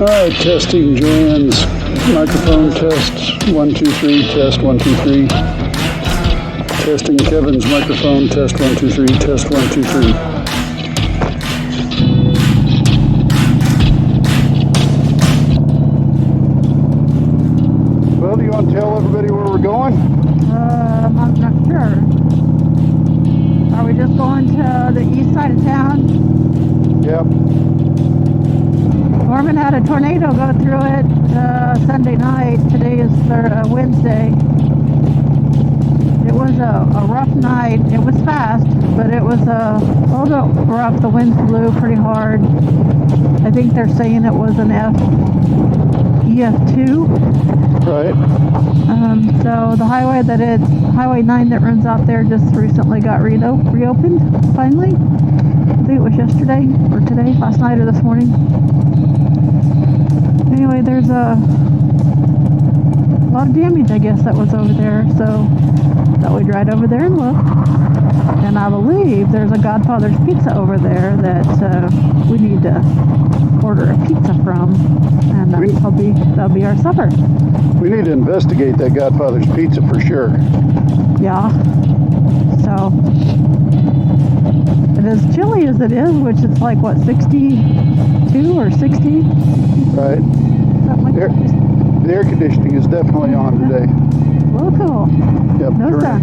All right, testing Jo&Ke's microphone test 1 2 3, test 1 2 3. Testing Kevin's microphone test 1 2 3, test 1 2 3. Well, do you want to tell everybody where we're going? I'm not sure. Are we just going to the east side of town? Yep. Norman had a tornado go through it Sunday night. Today is Wednesday. It was a rough night. It was fast, but it was a little bit rough. The winds blew pretty hard. I think they're saying it was an EF2. Right. So the highway Highway 9 that runs out there just recently got reopened, finally. I think it was yesterday or today, last night or this morning. Anyway, there's a lot of damage, I guess, that was over there, so thought we'd ride over there and look. And I believe there's a Godfather's Pizza over there that we need to order a pizza from, and that'll be our supper. We need to investigate that Godfather's Pizza for sure. Yeah. So, and as chilly as it is, which it's like, what, 62 or 60? Right. Something like that. The air conditioning is definitely on today. A little cool. Yep. No sun.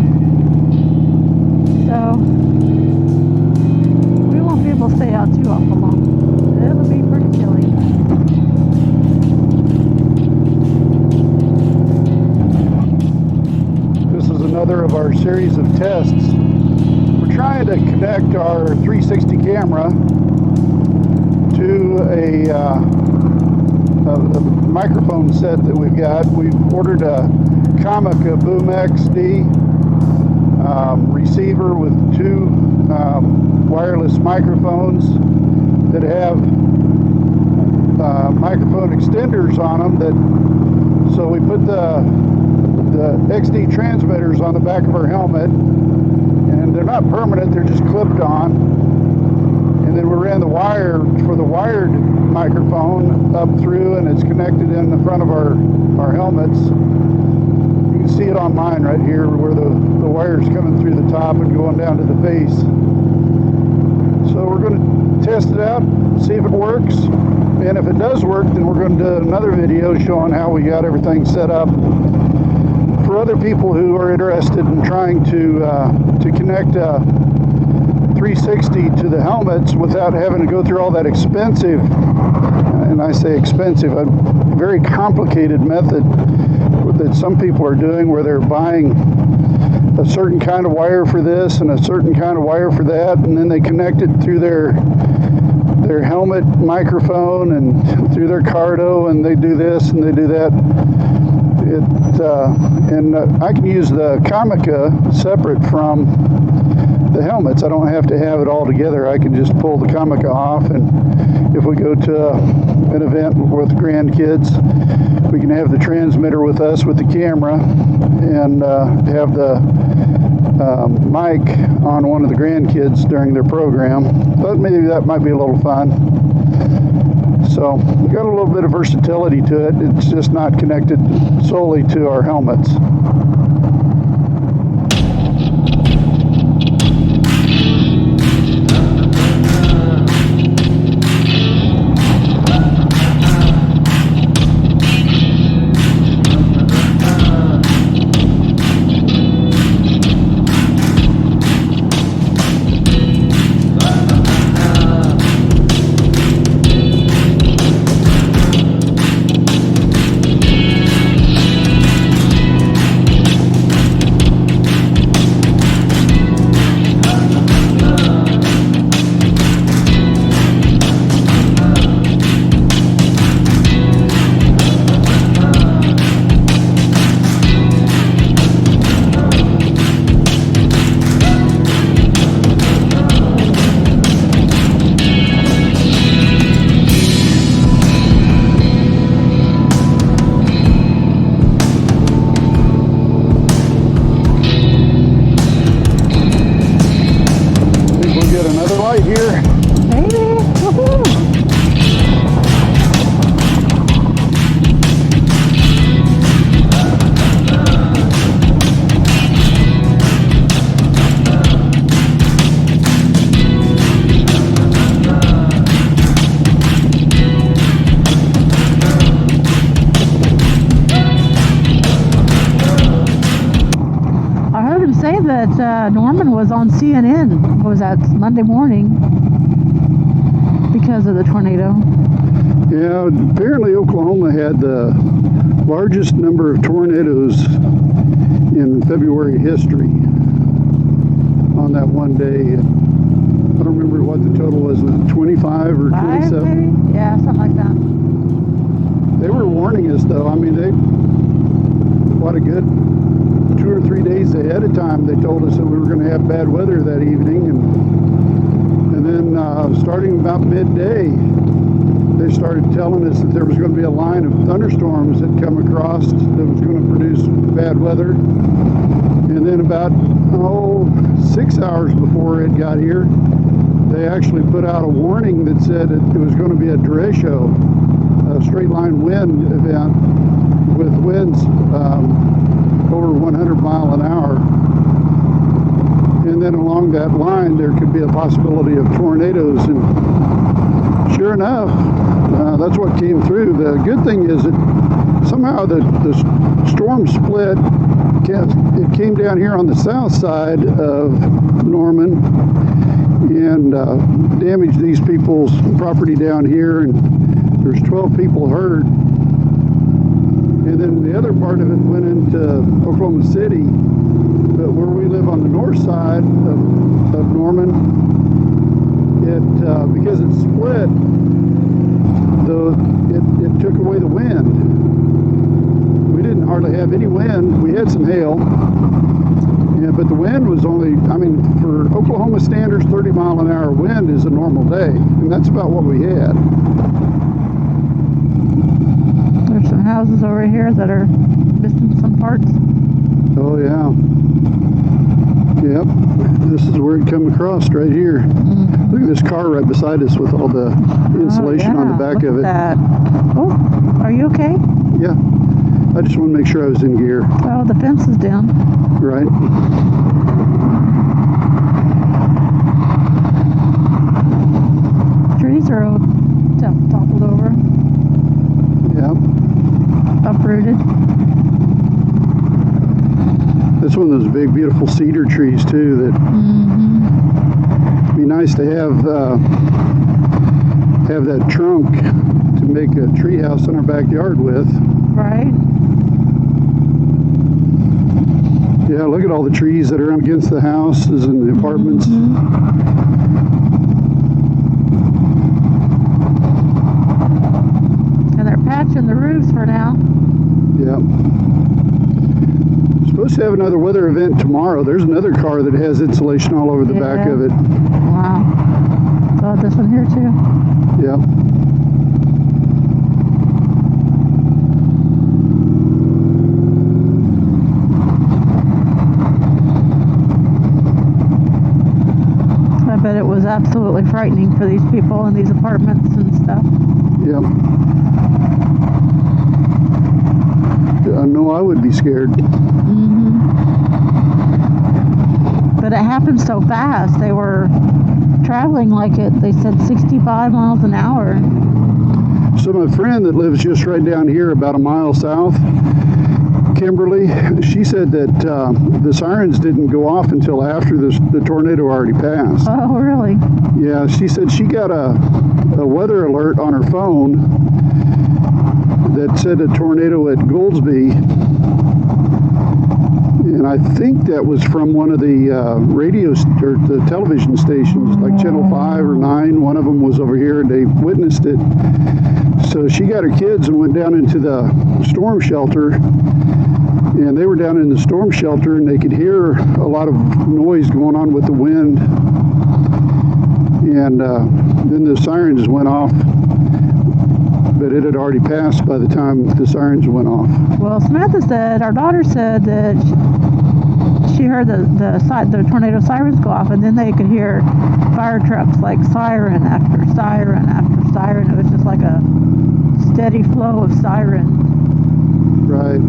So, we won't be able to stay out too awful long. It'll be pretty chilly. This is another of our series of tests. We're trying to connect our 360 camera to a microphone set that we've got. We've ordered a Comica Boom X-D receiver with two wireless microphones that have microphone extenders on them. So we put the XD transmitters on the back of our helmet, and they're not permanent, they're just clipped on. And then we ran the wire for the wired microphone up through, and it's connected in the front of our helmets. You can see it on mine right here where the wire's coming through the top and going down to the face. So we're going to test it out, see if it works. And if it does work, then we're going to do another video showing how we got everything set up. For other people who are interested in trying to connect 360 to the helmets without having to go through all that expensive, and I say expensive, a very complicated method that some people are doing, where they're buying a certain kind of wire for this and a certain kind of wire for that, and then they connect it through their helmet microphone and through their Cardo, and they do this and they do that. I can use the Comica separate from the helmets. I don't have to have it all together. I can just pull the Comica off, and if we go to an event with grandkids, we can have the transmitter with us with the camera, and have the mic on one of the grandkids during their program. But maybe that might be a little fun. So we got a little bit of versatility to it. It's just not connected solely to our helmets. that Norman was on CNN. Was that Monday morning because of the tornado? Yeah, apparently Oklahoma had the largest number of tornadoes in February history on that one day. I don't remember what the total was 25 or 27? Maybe? Yeah, something like that. They were warning us, though. I mean, what a good 2 or 3 days ahead of time, they told us that we were going to have bad weather that evening. And then starting about midday, they started telling us that there was going to be a line of thunderstorms that come across that was going to produce bad weather. And then about 6 hours before it got here, they actually put out a warning that said it was going to be a derecho, a straight line wind event with winds over 100 mile an hour. And then along that line there could be a possibility of tornadoes, and sure enough, that's what came through. The good thing is that somehow the storm split. It came down here on the south side of Norman and damaged these people's property down here, and there's 12 people hurt. And then the other part of it went into Oklahoma City, but where we live on the north side of Norman, because it split, it took away the wind. We didn't hardly have any wind. We had some hail, yeah, but the wind was only, I mean, for Oklahoma standards, 30 mile an hour wind is a normal day, and that's about what we had. There's some houses over here that are missing some parts. Oh yeah. Yep. This is where it come across right here. Mm-hmm. Look at this car right beside us with all the insulation on the back of it. That. Oh, are you okay? Yeah. I just want to make sure I was in gear. Oh, the fence is down. Right. Trees are all toppled over. Yep. Uprooted. That's one of those big, beautiful cedar trees too. That be nice to have that trunk to make a tree house in our backyard with. Right. Yeah, look at all the trees that are against the houses and the apartments. And they're patching the roofs for now. Yeah. Supposed to have another weather event tomorrow. There's another car that has insulation all over the back of it. Wow. So this one here too. Yeah. I bet it was absolutely frightening for these people in these apartments and stuff. Yep. I know I would be scared. But it happened so fast. They were traveling like it, they said 65 miles an hour. So my friend that lives just right down here about a mile south, Kimberly, she said that the sirens didn't go off until after the tornado already passed. Oh, really? Yeah, she said she got a weather alert on her phone that said a tornado at Gouldsby. And I think that was from one of the radio or the television stations, like Channel 5 or 9. One of them was over here, and they witnessed it. So she got her kids and went down into the storm shelter. And they were down in the storm shelter, and they could hear a lot of noise going on with the wind. And then the sirens went off. But it had already passed by the time the sirens went off. Well, Samantha said, our daughter said that she heard the tornado sirens go off, and then they could hear fire trucks, like siren after siren after siren. It was just like a steady flow of sirens. Right.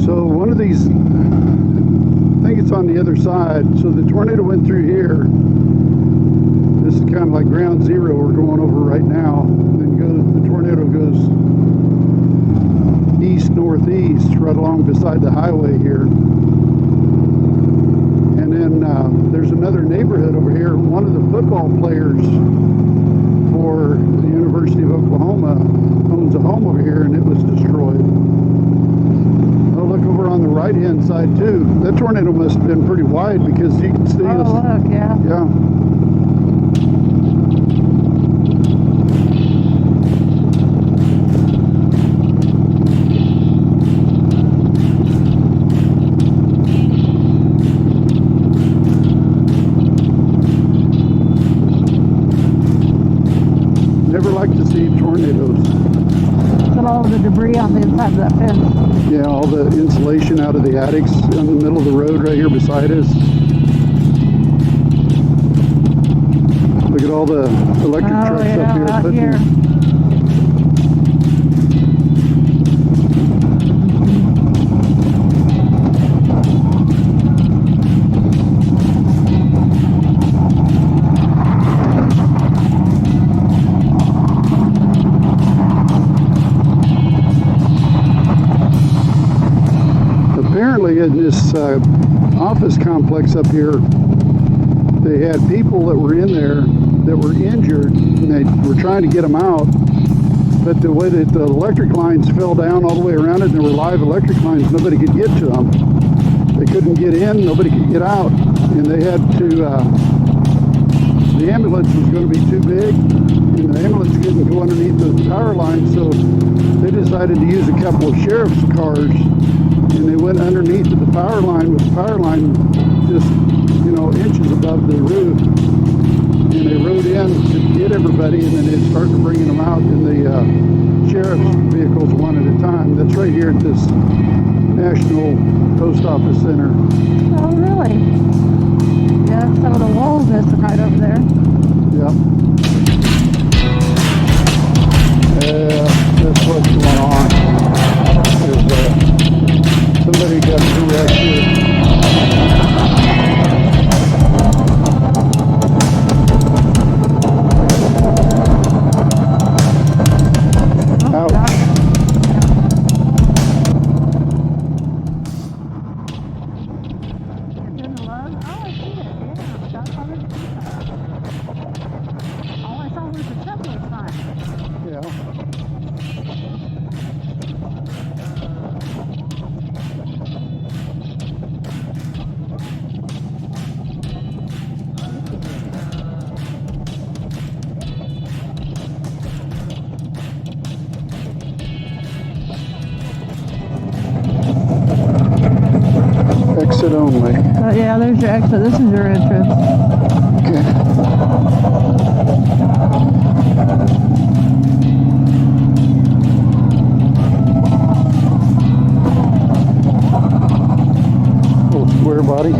So one of these, I think it's on the other side. So the tornado went through here, This is kind of like ground zero we're going over right now. Then the tornado goes east-northeast right along beside the highway here. And then there's another neighborhood over here. One of the football players for the University of Oklahoma owns a home over here, and it was destroyed. Oh, look over on the right-hand side too. That tornado must have been pretty wide because you can see. Oh, look, yeah. Yeah. Never like to see tornadoes. Look at all of the debris on the inside of that fence. Yeah, all the insulation out of the attics in the middle of the road right here beside us. Look at all the electric trucks yeah, up here. out here. Apparently in this office complex up here, they had people that were in there that were injured, and they were trying to get them out, but the way that the electric lines fell down all the way around it, and there were live electric lines, nobody could get to them. They couldn't get in, nobody could get out, and they had to, the ambulance was going to be too big, and the ambulance couldn't go underneath the power line, so they decided to use a couple of sheriff's cars, and they went underneath the power line with the power line just, you know, inches above the roof, and they rode in to get everybody, and then they started bringing them out in the sheriff's vehicles one at a time. That's right here at this National Post Office Center. Oh, really? Yeah, some of the walls missing right over there. Yep. Yeah, that's what's going on. There's somebody got arrested. Exit only. Yeah, there's your exit. This is your entrance. Okay. Little square body.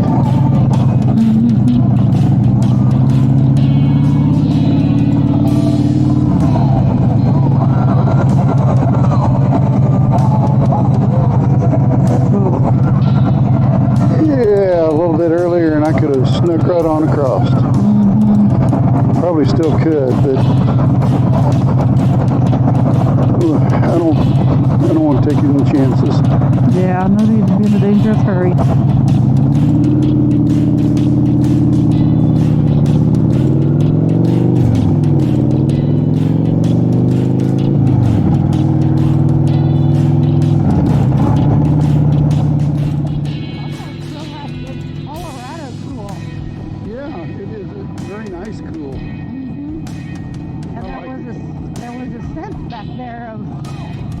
Yeah, a little bit earlier and I could have snuck right on across. Probably still could, but I don't want to take any chances. Yeah, no need to be in a dangerous hurry. Back there of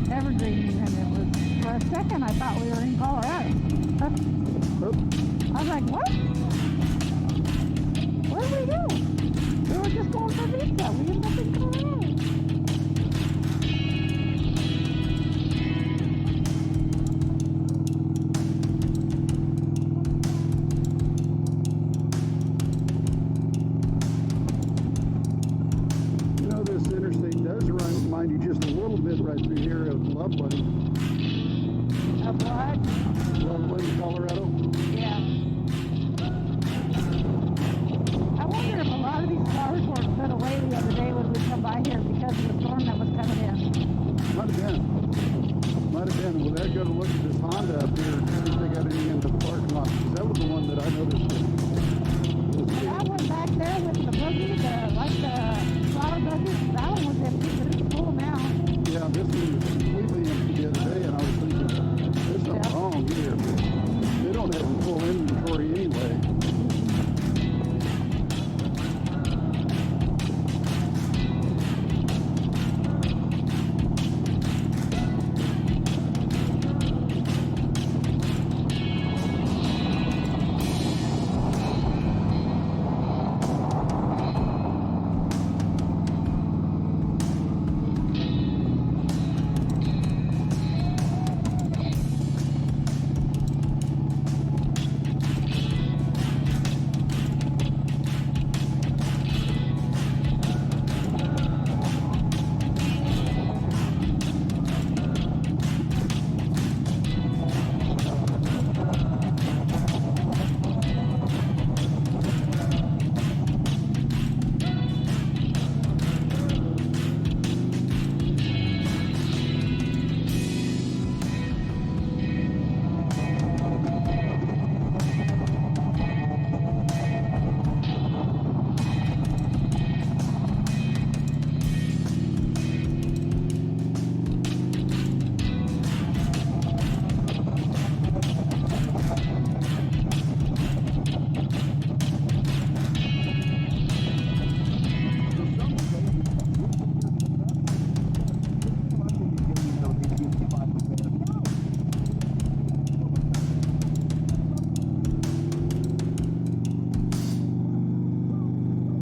evergreen, and it was, for a second I thought we were in Colorado. I was like, what? Where did we go? We were just going for pizza. We ended up in Colorado.